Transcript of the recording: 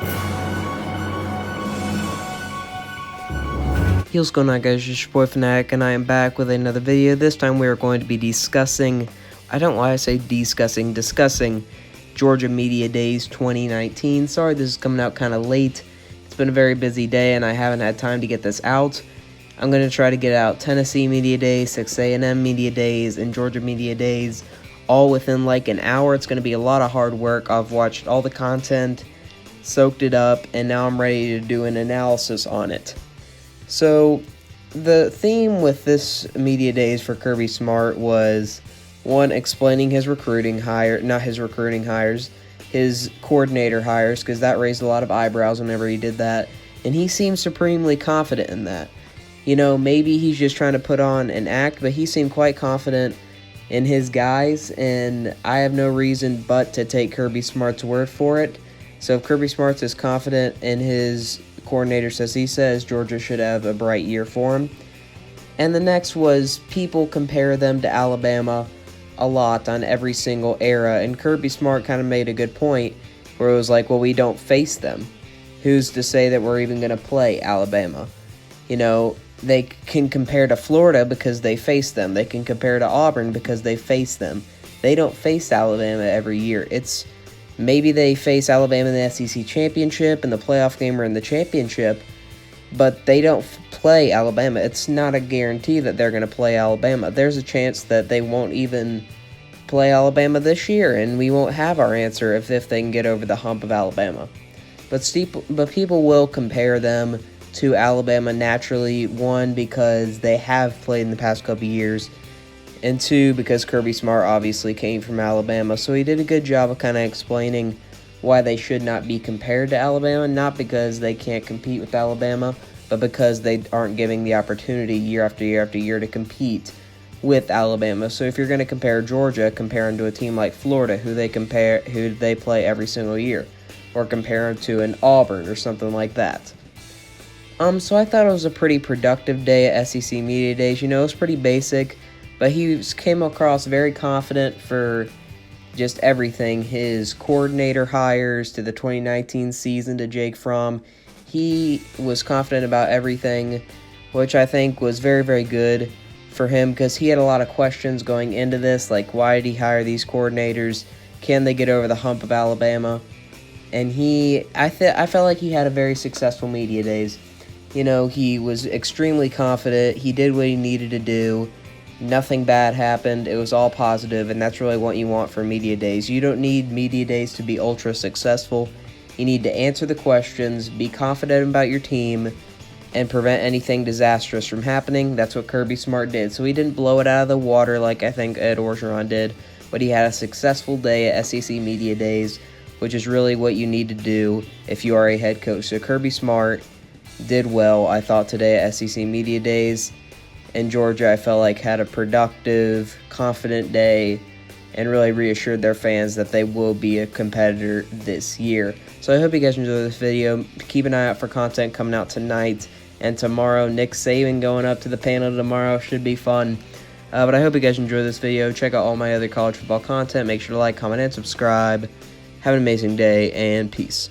Hey, what's going on, guys? It's your boy Fanatic, and I am back with another video. This time we are going to be discussing Georgia Media Days 2019. Sorry this is coming out kind of late. It's been a very busy day and I haven't had time to get this out. I'm going to try to get out Tennessee Media Days, 6 A&M Media Days, and Georgia Media Days all within like an hour. It's going to be a lot of hard work. I've watched all the content, soaked it up, and now I'm ready to do an analysis on it. So, the theme with this Media Days for Kirby Smart was, one, explaining his his coordinator hires, because that raised a lot of eyebrows whenever he did that, and he seemed supremely confident in that. You know, maybe he's just trying to put on an act, but he seemed quite confident in his guys, and I have no reason but to take Kirby Smart's word for it. So if Kirby Smart is confident in his coordinator says Georgia should have a bright year for him. And the next was, people compare them to Alabama a lot on every single era, and Kirby Smart kind of made a good point where it was like, well, we don't face them. Who's to say that we're even going to play Alabama? You know, they can compare to Florida because they face them. They can compare to Auburn because they face them. They don't face Alabama every year. It's maybe they face Alabama in the SEC championship, in the playoff game, or in the championship, but they don't play Alabama. It's not a guarantee that they're going to play Alabama. There's a chance that they won't even play Alabama this year, and we won't have our answer if they can get over the hump of Alabama. But people will compare them to Alabama naturally, one, because they have played in the past couple years, and two, because Kirby Smart obviously came from Alabama, so he did a good job of kind of explaining why they should not be compared to Alabama, not because they can't compete with Alabama, but because they aren't giving the opportunity year after year after year to compete with Alabama. So if you're going to compare Georgia, compare them to a team like Florida, who they play every single year, or compare them to an Auburn or something like that. So I thought it was a pretty productive day at SEC Media Days. You know, it was pretty basic, but he came across very confident for just everything. His coordinator hires to the 2019 season to Jake Fromm. He was confident about everything, which I think was very, very good for him, because he had a lot of questions going into this, like, why did he hire these coordinators? Can they get over the hump of Alabama? And I felt like he had a very successful Media Days. You know, he was extremely confident. He did what he needed to do. Nothing bad happened. It was all positive, and that's really what you want for Media Days. You don't need Media Days to be ultra successful. You need to answer the questions, be confident about your team, and prevent anything disastrous from happening. That's what Kirby Smart did. So he didn't blow it out of the water like I think Ed Orgeron did, but he had a successful day at SEC Media Days, which is really what you need to do if you are a head coach. So Kirby Smart did well, I thought, today at SEC Media Days. And Georgia, I felt like, had a productive, confident day and really reassured their fans that they will be a competitor this year. So I hope you guys enjoyed this video. Keep an eye out for content coming out tonight and tomorrow. Nick Saban going up to the panel tomorrow should be fun. But I hope you guys enjoyed this video. Check out all my other college football content. Make sure to like, comment, and subscribe. Have an amazing day, and peace.